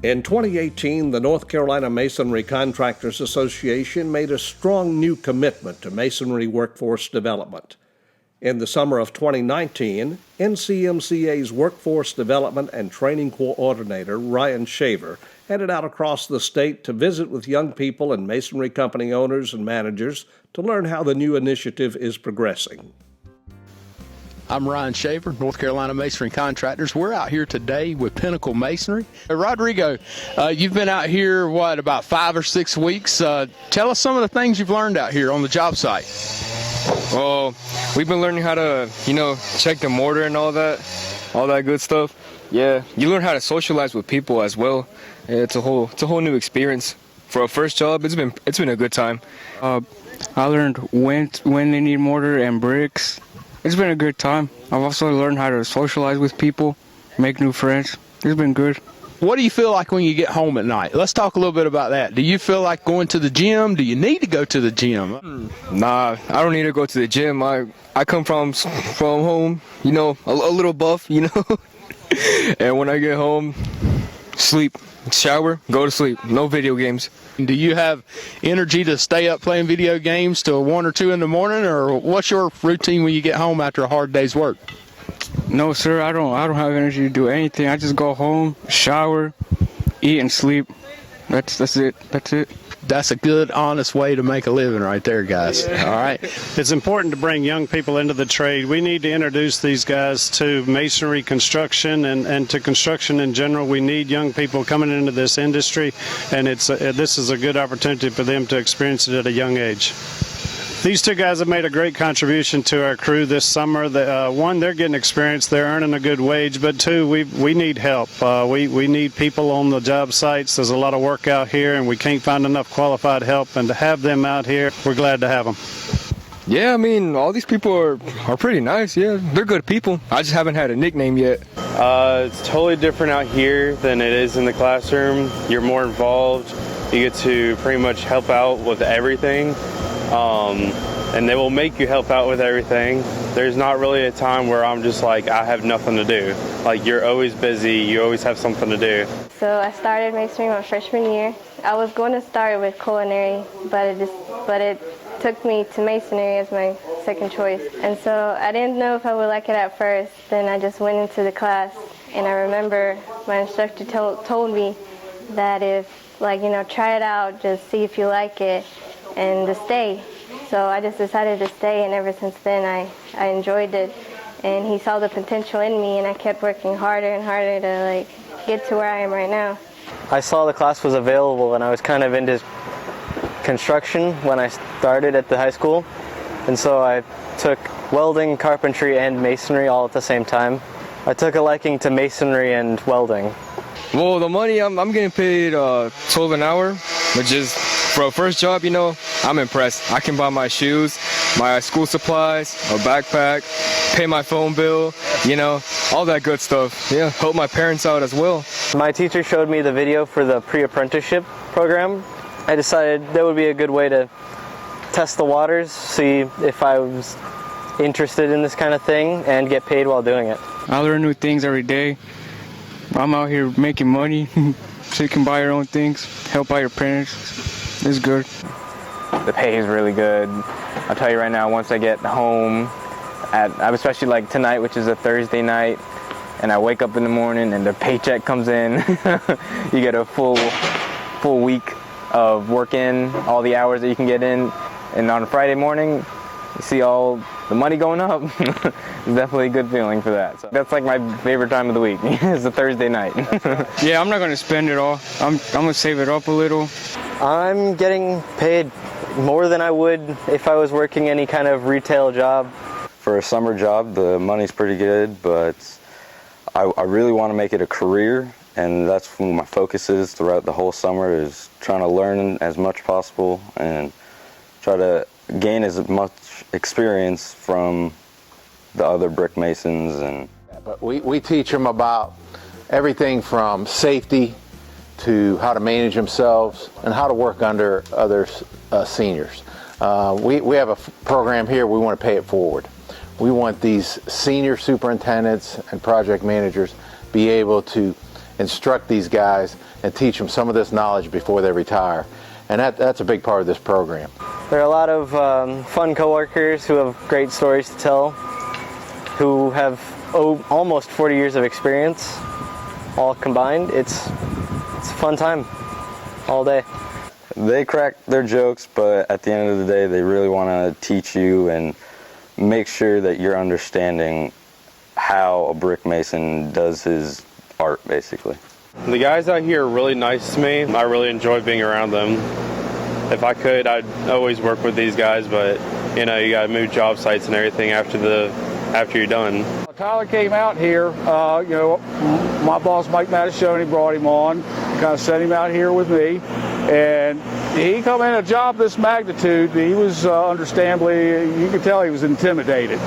In 2018, the North Carolina Masonry Contractors Association made a strong new commitment to masonry workforce development. In the summer of 2019, NCMCA's Workforce Development and Training Coordinator, Ryan Shaver, headed out across the state to visit with young people and masonry company owners and managers to learn how the new initiative is progressing. I'm Ryan Shaver, North Carolina Masonry Contractors. We're out here today with Pinnacle Masonry. Rodrigo, you've been out here, about 5 or 6 weeks. Tell us some of the things you've learned out here on the job site. Well, we've been learning how to, check the mortar and all that good stuff. Yeah, you learn how to socialize with people as well. It's a whole new experience. For a first job, it's been a good time. I learned when they need mortar and bricks. It's been a good time. I've also learned how to socialize with people, make new friends. It's been good. What do you feel like when you get home at night? Let's talk a little bit about that. Do you feel like going to the gym? Do you need to go to the gym? Nah, I don't need to go to the gym. I come from home, a little buff, and when I get home, sleep, shower, go to sleep. No video games. Do you have energy to stay up playing video games till 1 or 2 in the morning, or what's your routine when you get home after a hard day's work? No, sir, I don't have energy to do anything. I just go home, shower, eat, and sleep. That's it. That's a good, honest way to make a living right there, guys. All right. It's important to bring young people into the trade. We need to introduce these guys to masonry construction and to construction in general. We need young people coming into this industry, and this is a good opportunity for them to experience it at a young age. These two guys have made a great contribution to our crew this summer. One, they're getting experience, they're earning a good wage, but two, we need help. We need people on the job sites. There's a lot of work out here, and we can't find enough qualified help, and to have them out here, we're glad to have them. Yeah, all these people are pretty nice. Yeah, they're good people. I just haven't had a nickname yet. It's totally different out here than it is in the classroom. You're more involved. You get to pretty much help out with everything. And they will make you help out with everything. There's not really a time where I'm just like, I have nothing to do. Like, you're always busy, you always have something to do. So I started masonry my freshman year. I was going to start with culinary, but it took me to masonry as my second choice. And so I didn't know if I would like it at first. Then I just went into the class, and I remember my instructor told me that try it out, just see if you like it, and to stay. So I just decided to stay, and ever since then I enjoyed it. And he saw the potential in me, and I kept working harder and harder to get to where I am right now. I saw the class was available, and I was kind of into construction when I started at the high school. And so I took welding, carpentry, and masonry all at the same time. I took a liking to masonry and welding. Well, the money, I'm getting paid $12 an hour, which is, for a first job, I'm impressed. I can buy my shoes, my school supplies, a backpack, pay my phone bill, all that good stuff. Yeah, help my parents out as well. My teacher showed me the video for the pre-apprenticeship program. I decided that would be a good way to test the waters, see if I was interested in this kind of thing, and get paid while doing it. I learn new things every day. I'm out here making money so you can buy your own things, help out your parents. It's good. The pay is really good. I'll tell you right now, once I get home, especially like tonight, which is a Thursday night, and I wake up in the morning and the paycheck comes in, you get a full week of working, all the hours that you can get in, and on a Friday morning, you see all the money going up. It's definitely a good feeling for that. So that's like my favorite time of the week, is a Thursday night. Yeah, I'm not going to spend it all. I'm going to save it up a little. I'm getting paid more than I would if I was working any kind of retail job. For a summer job, the money's pretty good, but I really want to make it a career, and that's what my focus is throughout the whole summer, is trying to learn as much possible and try to gain as much experience from the other brick masons. But we teach them about everything from safety to how to manage themselves and how to work under other seniors. We have a program here, we want to pay it forward. We want these senior superintendents and project managers be able to instruct these guys and teach them some of this knowledge before they retire. And that's a big part of this program. There are a lot of fun coworkers who have great stories to tell, who have almost 40 years of experience, all combined. It's a fun time, all day. They crack their jokes, but at the end of the day, they really want to teach you and make sure that you're understanding how a brick mason does his art, basically. The guys out here are really nice to me. I really enjoy being around them. If I could, I'd always work with these guys, but you know, you got to move job sites and everything after you're done. Tyler came out here, you know, my boss Mike Mattachone brought him on, kind of sent him out here with me, and he come in a job this magnitude. He was understandably, you could tell he was intimidated,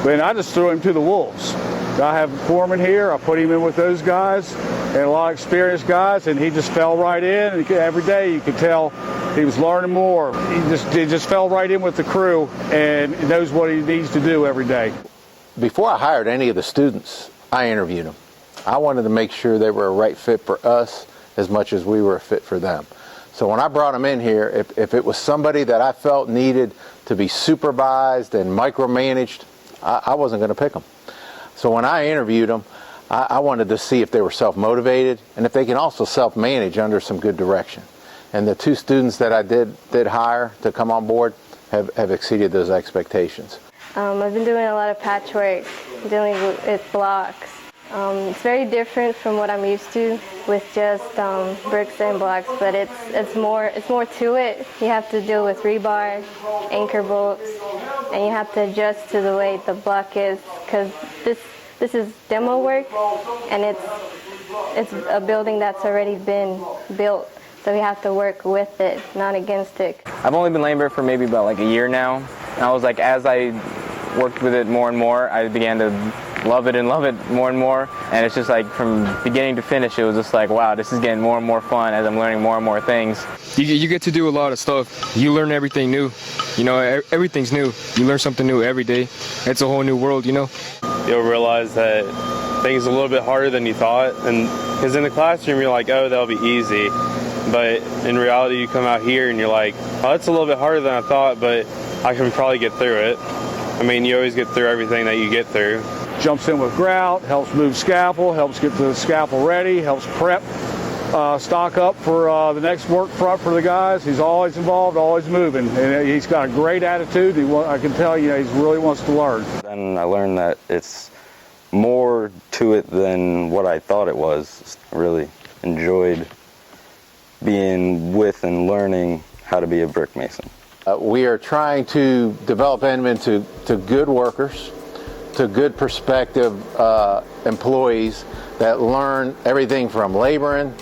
but I just threw him to the wolves. I have a foreman here, I put him in with those guys and a lot of experienced guys, and he just fell right in, and every day you could tell he was learning more. He just fell right in with the crew and knows what he needs to do every day. Before I hired any of the students, I interviewed them. I wanted to make sure they were a right fit for us as much as we were a fit for them. So when I brought them in here, if it was somebody that I felt needed to be supervised and micromanaged, I wasn't going to pick them. So when I interviewed them, I wanted to see if they were self-motivated and if they can also self-manage under some good direction. And the two students that I did hire to come on board have exceeded those expectations. I've been doing a lot of patchwork, dealing with blocks. It's very different from what I'm used to with just bricks and blocks, but it's more to it. You have to deal with rebar, anchor bolts, and you have to adjust to the way the block is, because this is demo work, and it's a building that's already been built, so we have to work with it, not against it. I've only been laying brick for maybe about like a year now. And I was like, as I worked with it more and more, I began to love it more and more. And it's just like from beginning to finish, it was just like, wow, this is getting more and more fun as I'm learning more and more things. You get to do a lot of stuff. You learn everything new. You know, everything's new. You learn something new every day. It's a whole new world, you know. You'll realize that things are a little bit harder than you thought, and because in the classroom you're like, oh, that'll be easy, but in reality you come out here and you're like, oh, it's a little bit harder than I thought, but I can probably get through it. I mean, you always get through everything that you get through. Jumps in with grout, helps move scaffold, helps get the scaffold ready, helps prep, stock up for the next work front for the guys. He's always involved, always moving, and he's got a great attitude. I can tell you, he really wants to learn. And I learned that it's more to it than what I thought it was. I really enjoyed being with and learning how to be a brick mason. We are trying to develop them into good workers, to good prospective employees that learn everything from laboring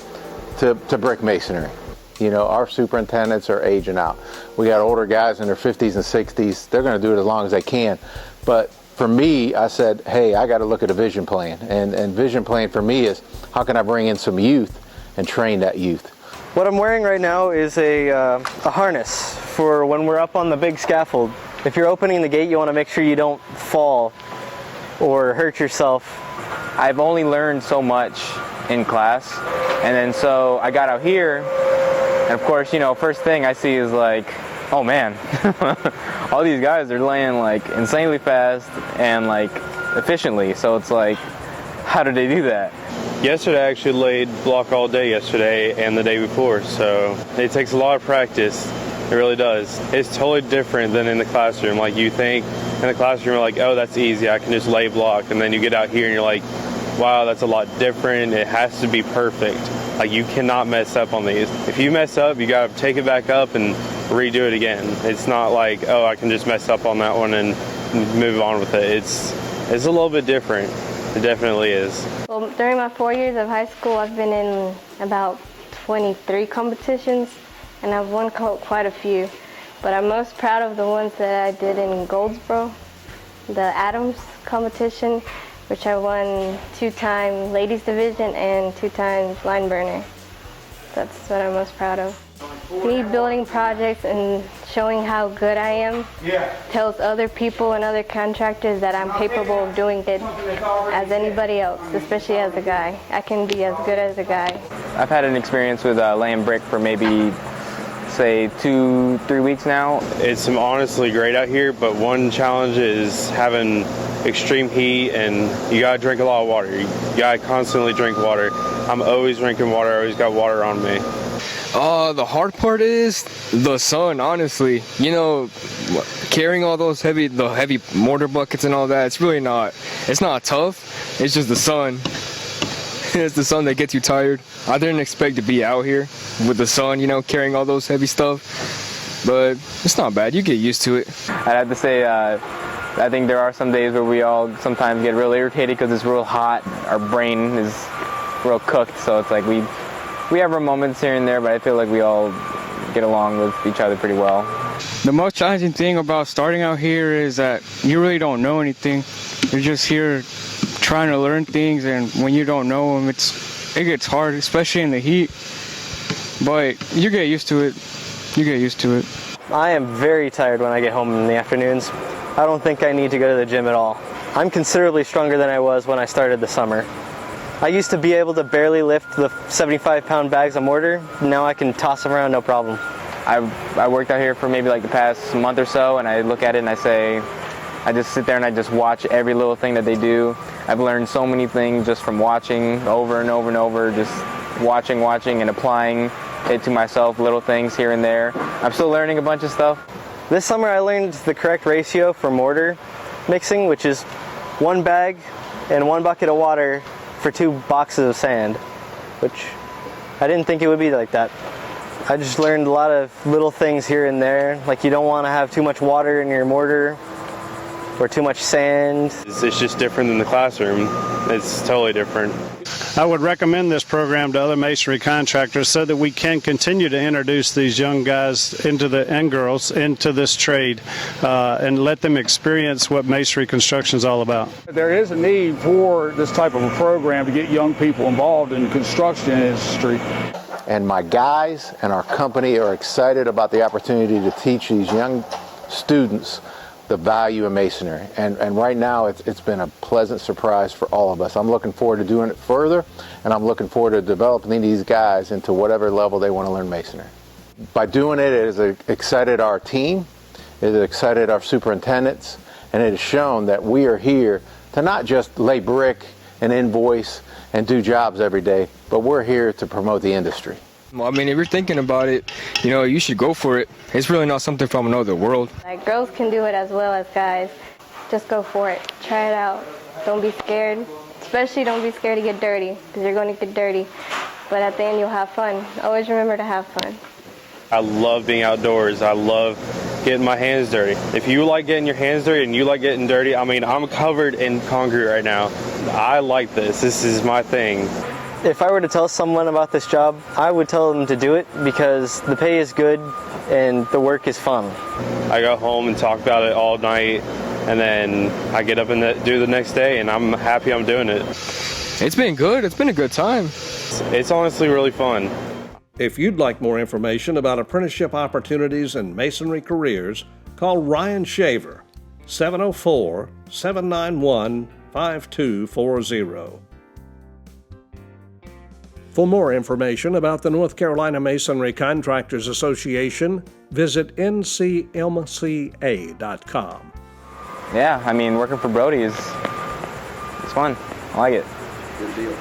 to brick masonry. You know, our superintendents are aging out. We got older guys in their 50s and 60s. They're going to do it as long as they can. But for me, I said, hey, I got to look at a vision plan. And vision plan for me is, how can I bring in some youth and train that youth? What I'm wearing right now is a harness for when we're up on the big scaffold. If you're opening the gate, you want to make sure you don't fall or hurt yourself. I've only learned so much in class, and then so I got out here, and of course, you know, first thing I see is like, oh man, all these guys are laying like insanely fast and like efficiently, so it's like, how did they do that? Yesterday I actually laid block all day yesterday and the day before, so it takes a lot of practice. It really does. It's totally different than in the classroom. Like, you think in the classroom, you're like, oh, that's easy, I can just lay block, and then you get out here and you're like, wow, that's a lot different. It has to be perfect. Like, you cannot mess up on these. If you mess up, you gotta take it back up and redo it again. It's not like, oh, I can just mess up on that one and move on with it. It's a little bit different. It definitely is. Well, During my 4 years of high school, I've been in about 23 competitions, and I've won quite a few. But I'm most proud of the ones that I did in Goldsboro, the Adams competition, which I won 2-time ladies division and 2 times line burner. That's what I'm most proud of. me building projects and showing how good I am tells other people and other contractors that I'm capable of doing it as anybody else, especially as a guy. I can be as good as a guy. I've had an experience with laying brick for maybe, say, 2-3 weeks now. It's honestly great out here, but one challenge is having extreme heat, and you gotta drink a lot of water. You gotta constantly drink water. I'm always drinking water. I always got water on me. The hard part is the sun, honestly. You know, carrying all those heavy mortar buckets and all that, it's not tough. It's just the sun. It's the sun that gets you tired. I didn't expect to be out here with the sun, you know, carrying all those heavy stuff. But it's not bad. You get used to it. I'd have to say, I think there are some days where we all sometimes get real irritated because it's real hot. Our brain is real cooked, so it's like we have our moments here and there, but I feel like we all get along with each other pretty well. The most challenging thing about starting out here is that you really don't know anything. You're just here trying to learn things, and when you don't know them, it gets hard, especially in the heat. But you get used to it. You get used to it. I am very tired when I get home in the afternoons. I don't think I need to go to the gym at all. I'm considerably stronger than I was when I started the summer. I used to be able to barely lift the 75-pound bags of mortar. Now I can toss them around no problem. I worked out here for maybe like the past month or so, and I look at it and I just sit there and I just watch every little thing that they do. I've learned so many things just from watching over and over and over, just watching and applying it to myself, little things here and there. I'm still learning a bunch of stuff. This summer I learned the correct ratio for mortar mixing, which is 1 bag and 1 bucket of water for 2 boxes of sand, which I didn't think it would be like that. I just learned a lot of little things here and there, like you don't want to have too much water in your mortar or too much sand. It's just different than the classroom. It's totally different. I would recommend this program to other masonry contractors so that we can continue to introduce these young guys and girls into this trade and let them experience what masonry construction is all about. There is a need for this type of a program to get young people involved in the construction industry. And my guys and our company are excited about the opportunity to teach these young students the value of masonry, and right now it's been a pleasant surprise for all of us. I'm looking forward to doing it further, and I'm looking forward to developing these guys into whatever level they want to learn masonry. By doing it, it has excited our team, it has excited our superintendents, and it has shown that we are here to not just lay brick and invoice and do jobs every day, but we're here to promote the industry. Well, I mean, if you're thinking about it, you know, you should go for it. It's really not something from another world. Like, girls can do it as well as guys. Just go for it. Try it out. Don't be scared. Especially don't be scared to get dirty, because you're going to get dirty. But at the end, you'll have fun. Always remember to have fun. I love being outdoors. I love getting my hands dirty. If you like getting your hands dirty and you like getting dirty, I mean, I'm covered in concrete right now. I like this. This is my thing. If I were to tell someone about this job, I would tell them to do it because the pay is good and the work is fun. I go home and talk about it all night, and then I get up and do the next day, and I'm happy I'm doing it. It's been good. It's been a good time. It's honestly really fun. If you'd like more information about apprenticeship opportunities and masonry careers, call Ryan Shaver, 704-791-5240. For more information about the North Carolina Masonry Contractors Association, visit NCMCA.com. Yeah, I mean, working for BRODIE is fun. I like it. Good deal.